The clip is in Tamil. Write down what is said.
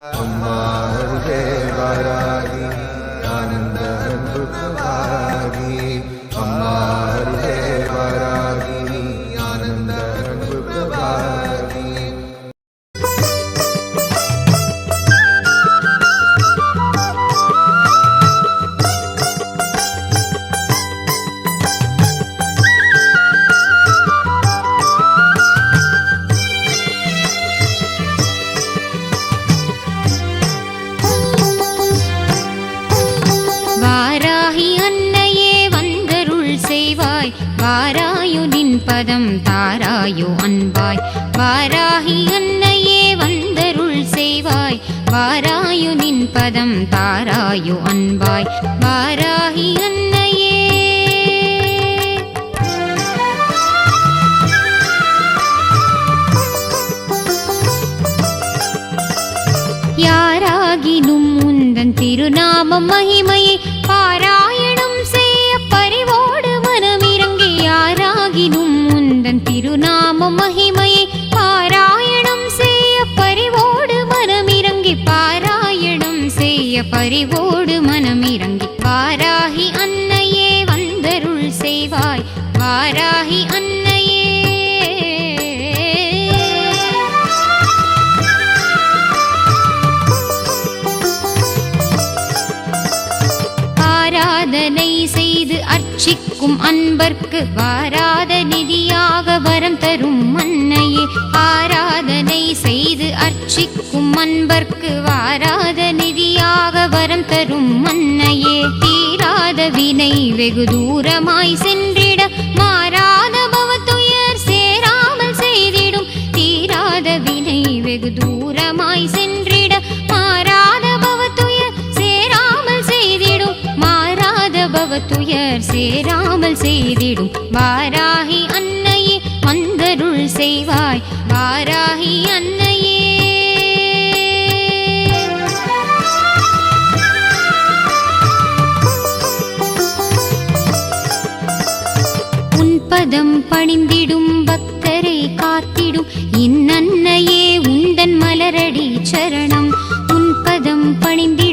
அம்மா அருகே வாராகி ஆனந்த அன்புக்கு வாராகி அம்மா அருகே வாராகி ஆனந்த அன்புக்கு வாராகி வாராயு நின் பதம் தாராயோ அன்பாய் வாராகி அன்னையே வந்தருள் செய்வாய் வாராயு நின் பதம் தாராயோ அன்பாய் வாராகி அன்னையே யாராகினும் உந்தன் திருநாமம் மகிமையை பாராயணம் செய்ய பரிவோடு மனமிறங்கி யாராகினும் உந்தன் திருநாமம் மகிமையை பாராயணம் செய்ய பரிவோடு மனமிறங்கி பாராயணம் செய்ய பரிவோடு மனமிறங்கி வாராகி அன்னையே வந்தருள் செய்வாய் வாராகி அன்னையே ஆராதனை செய்து அர்ச்சிக்கும் அன்பர்க்கு வாராத நிதியாக வரம் தரும் அன்னையே ஆராதனை செய்து அர்ச்சிக்கும் அன்பர்க்கு வாராத நிதியாக வரம் தரும் அன்னையே தீராத வினை வெகு தூரமாய் சென்றிட மாறாத பவத்துயர் சேராமல் செய்திடும் தீராத வினை வெகு தூரமாய் சென்றிட மாறாத பவத்துயர் சேராமல் செய்திடும் மாறாத பவத்துயர் சேராமல் செய்திடும் வாராகி அன்னையே வந்தருள் செய்வாய் வாராகி அன்னையே உன் பதம் பணிந்திடும் பக்தரை காத்திடும் என் அன்னையே உந்தன் மலரடி சரணம் உன் பதம் பணிந்திடும்